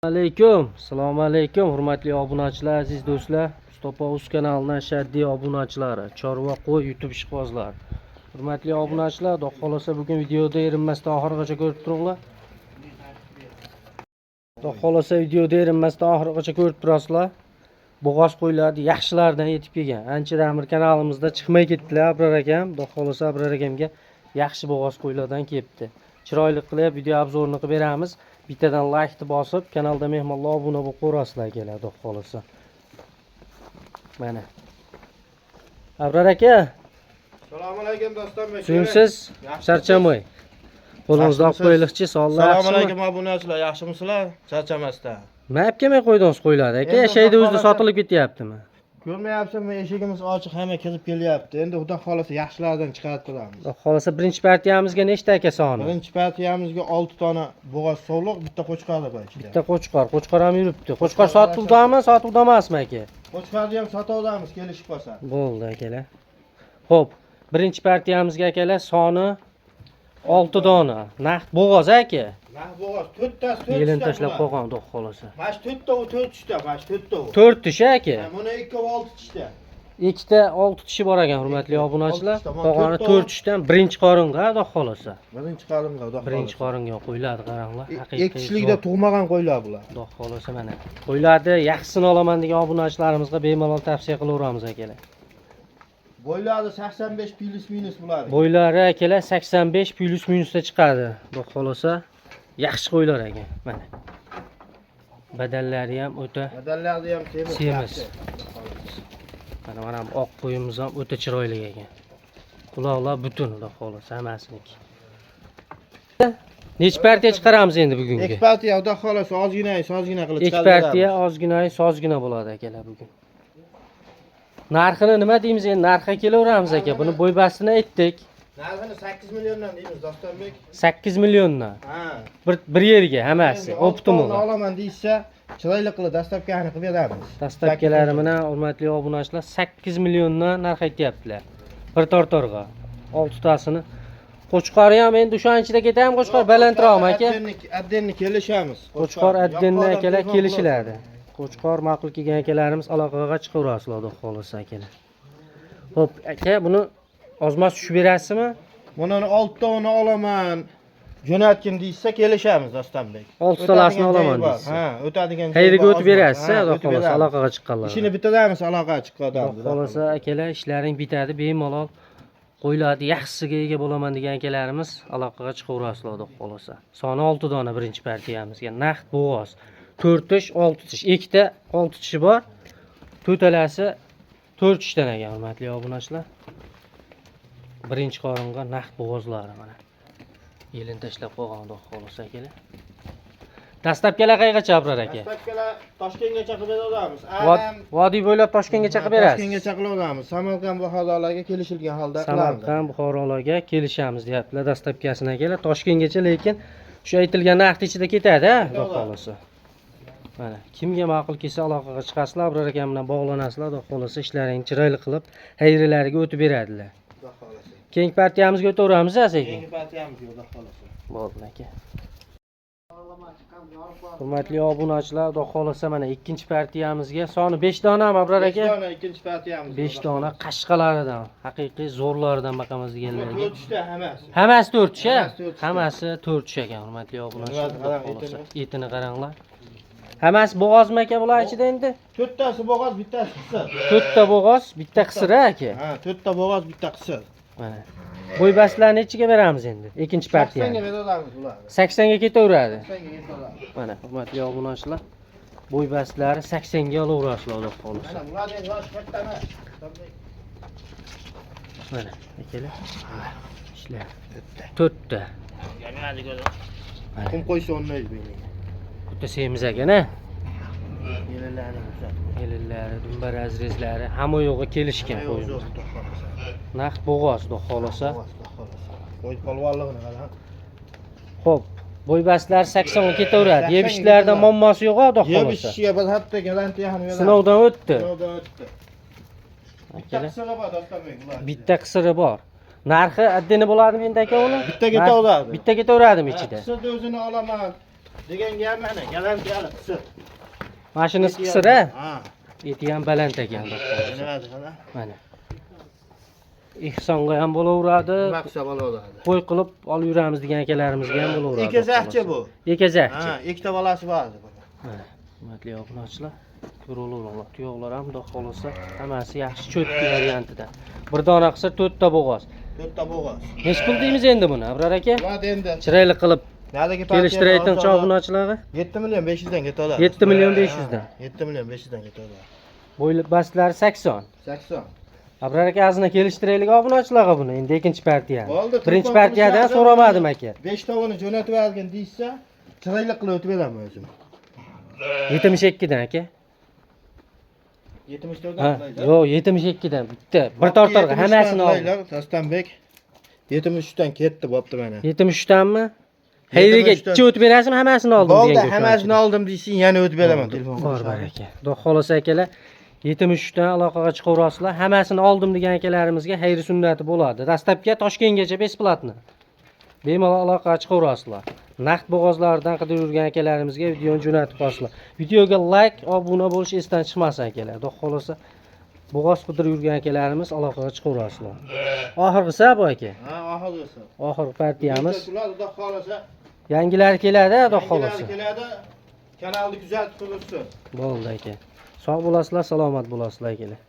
Assalomu alaykum, hurmatli obunachilar, aziz do'stlar. Mustafa Uz kanalining shaddiy obunachilari, chorva qo'y YouTube ishqibozlari. Hurmatli obunachilar, xudo xolosa bugun videoda erinmasdan oxirigacha ko'rib turinglar. Xudo xolosa videoda erinmasdan oxirigacha ko'rib turasizlar. Bo'g'oz qo'ylarni yaxshilardan yetib kelgan. Anchadan bir kanalimizda chiqmay ketdilar Abrar akam. Xudo xolosa Abrar akamga yaxshi bo'g'oz qo'ylardan kelibdi. Chiroyli qilib video obzorini qilib beramiz. Bittadan like bosib, kanalda mehmonlar obuna bo'lib qo'rasizlar keladi, xudo xolosa. Mana. Abrar aka. Assalomu alaykum do'stlar. Suyimsiz, charchamay. Qo'lingizni olib qo'yiliqchi, sonlar yaxshimi? Assalomu alaykum obunachilar, yaxshimisizlar? Charchamasdan. Nima kelmay qo'ydingiz qo'ylarni aka? Shayda o'zida sotilib ketyaptimi? Ko'rmayapsizmi, eshigimiz ochiq, hamma kirib kelyapti. Endi xudo xolasa yaxshilardan chiqarib turamiz. Xudo xolasa birinchi partiyamizga nechta aka soni? Birinchi partiyamizga 6 dona bo'g'oz sovliq, bitta qo'chqor bor ichida. Bitta qo'chqor ham yuribdi. Qo'chqor sotuvdami, sotuvda emasmi aka? Qo'chqorni ham sotuvdamiz, kelishib qolsa. Bo'ldi akalar. Xo'p, birinchi partiyamizga akalar soni 6 dona. Naqd bo'g'oz aka. Naqd bo'g'oz 4 tasi 4 Yelin tashlab qo'ygan, xudo xolasa. Mana shu 4 ta u 4 tishda, mana shu 4 ta u. 4 tish aka. Buni 2 va 6 tishda. Ikkita 6 tishi bor ekan, hurmatli obunachilar. Qolgani 4 tishdan birinchi qoringa, xudo xolasa. Birinchi qoringa, xudo xolasa. Birinchi qoringa qo'yiladi, qaranglar. Haqiqiy. Ikkishlikda tug'magan qo'ylar bular. Xudo xolasa mana. Qo'ylarni yaxshisini olaman degan obunachilarimizga bemalol tavsiya qilaveramiz akalar. Bo'ylari 85 plus minus bo'ladi. Bo'ylari akalar 85 plus minusda chiqadi. Xudo xolasa yaxshi qo'ylar ekan. Mana. Badallari ham o'ta. Badallari ham semiz. Mana oq qo'yimiz ham o'ta chiroyli ekan. Quloqlar butun, xudo xolasa hammasiniki. Nech partiya chiqaramiz endi bugungi? Ikki partiya, xudo xolasa ozgina qilib chiqaramiz. Ikki partiya sozgina bo'ladi akalar bugun. Narxini nima deymiz endi? Narxga kelaveramiz aka. Buni bo'ybastini aytdik. Narxini 8 milliondan deymiz Dostonbek. 8 milliondan. Ha. Bir yerga hammasi optimum. Olaman deysa, chiroyli qilib dastlabkini qilib beramiz. Dastlabkilari bilan hurmatli obunachilar 8 milliondan narx aytyaptilar. Bir tortorga 6 tasini. Qo'chqori ham endi o'shanchida ketadi, qo'chqor balandroqmi aka? Addenni kelishamiz. Qo'chqor addenni akalar kelishiladi. Qo'chqor ma'qul kelgan akalarimiz aloqaga chiqaverasizlar, xudo xolasa akalar. Xo'p, aka buni ozmas tushib berasizmi? Buni 6 tani olaman. Jo'natgin deysa kelishamiz Dostonbek. 6 talasini olaman deysiz. Ha, o'tadigan. Qayerga o'tib berasiz, xudo xolasa aloqaga chiqqanlar. Ishini bitiramiz, aloqaga chiqqanlar. Xudo xolasa akalar ishlaring bitadi, bemalol qo'ylarni yaxshisiga ega bo'laman degan akalarimiz aloqaga chiqaverasizlar, xudo xolasa. Soni 6 dona birinchi partiyamizga. Naqd bo'g'oz. 4 tish, 6 tish. Ikkita 6 tishi bor. To'talasi 4 tishdan ekan, hurmatli obunachilar. Birinchi qoringa naqd bo'g'ozlari mana. Yelin tashlab qo'ygan, xudo xolasa akalar. Dastlabkilar qayergacha Abrar aka? Dastlabkilar Toshkentgacha qilib beramiz. Vodiy bo'ylab Toshkentgacha qilib berasiz. Toshkentgacha qilib beramiz. Samarqand, Buxorolarga kelishilgan holda qilamiz. Samarqand, Buxorolarga kelishamiz deyaptilar dastlabkasini akalar. Toshkentgacha lekin shu aytilgan narx ichida ketadi, xudo xolasa. Mana kimga ma'qul kelsa aloqaga chiqasizlar, Abrar akam bilan bog'lanasizlar, xudo xolasa ishlaringni chiroyli qilib xayrlariga o'tib beradilar. Xudo xolasa. Keyingi partiyamizga o'taveramiz sekin. Keyingi partiyamizga xudo xolasa. Bo'ldi aka. Hurmatli obunachilar, xudo xolasa mana ikkinchi partiyamizga soni 5 donami Abrar aka? 5 dona ikkinchi partiyamiz. 5 dona qashqalaridan, haqiqiy zo'rlaridan baqamiz deganlarga. 4 tishda hammasi. Hammasi 4 tish, hammasi 4 tish ekan, hurmatli obunachilar. Etini qaranglar. Hammasi bo'g'ozmi aka bular ichida endi? 4 tasi bo'g'oz, bittasi qisir. 4 ta bo'g'oz, bitta qisir aka. Ha, 4 ta bo'g'oz, bitta qisir. Mana. Bo'ybastlarni nechiga beramiz endi? Ikkinchi partiya. 80 ga beramiz bularni. 80 ga ketaveradi. 80 ga ketaveradi. Mana, hurmatli obunachilar, bo'ybastlari 80 ga olaverasizlar, xudo xolasa. Mana bularning yoshi katta emas. Mana, akalar. Ishlar. 4 ta. Qum qo'ysa olmaydi bu. Bitta semiz ekan-a. Yelinlarni ko'rsat. Yelinlari, dumbar azrezlari hamma yo'g'i kelishgan qo'yimiz. Naqd bo'g'oz, xudo xolasa. Qo'y polvonligini qara. Xo'p, bo'ybastlar 80 ga ketaveradi. Yeb ishlardan muammosi yo'q, xudo xolasa. Yeb ishiga biz hatto garantiyani beramiz. Sinovdan o'tdi. Sinovdan o'tdi. Bitta qisiri bor, Dostonbek bular. Bitta qisiri bor. Narxi addini bo'ladimi endi aka uni? Bitta ketaveradi. Bitta ketaveradimi ichida? Qisirni o'zini olaman. Degan gap mana, garantiyali qisir. Mashinasi qisir-a? Ha. Eti ham baland ekan. Nima qiladi? Mana. Ihsonga ham bo'laveradi. Nima qilsa bo'laveradi. Qo'y qilib olib yuramiz degan akalarimizga ham bo'laveradi. Ekazakchi bu. Ekazakchi. Ha, ikkita bolasi bor. Mana, hurmatli obunachilar, ko'raveringlar. Tuyoqlar ham xudo xolasa hammasi yaxshi cho'tki variantida. Bir dona qisir 4 ta bo'g'oz. 4 ta bo'g'oz. Nechi pul deymiz endi buni, Abrar aka? Va endi Chiroyli qilib nariga kelishtirayotgan obunachilarga 7 million 500 dan ketadi. 7 million 500 dan. 7 million 500 dan ketadi. Bo'yli bastlari 80. 80. Abrar aka azina kelishtiraylik obunachilarga buni. Endi ikkinchi partiya. Bo'ldi, Birinchi partiyadan so'ramadim aka. 5 tovoni jo'natib olgan deysa, chiroyli qilib o'tib beraman o'zim. 72 dan aka. 74 Ha, dan yo'q 72 dan bitta. Bir tortarga hammasini oldim. Tastanbek 73 dan ketdi, bo'pti mana. 73 danmi? Hayriga 73 dan. ichi o'tib berasizmi? Hammasini oldim Bo'ldi, degan. hammasini oldim deysin, yana o'tib beraman telefon. Bor aka. Xudo xolasa akalar 73 dan aloqaga chiqaverasizlar. Hammasini oldim degan akalarimizga xayri sunnati bo'ladi. Dastlabki Toshkentgacha besplatni. Bemalol aloqaga chiqaverasizlar. Naqd bo'g'ozlardan qidirib yurgan akalarimizga videoni jo'natib qo'yasizlar. Videoga like, obuna bo'lish esdan chiqmasin akalar. Xudo xolasa bo'g'oz qidirib yurgan akalarimiz aloqaga chiqaverasizlar. Oxirgisi bu aka. Ha, oxirgisi. Oxirgi partiyamiz. Xudo xolasa Yangilar keladi, xudo xolasa. keladi. Kanalni kuzatib turibsiz. Bo'ldi aka. Sog' bo'lasizlar, salomat bo'lasizlar akalar.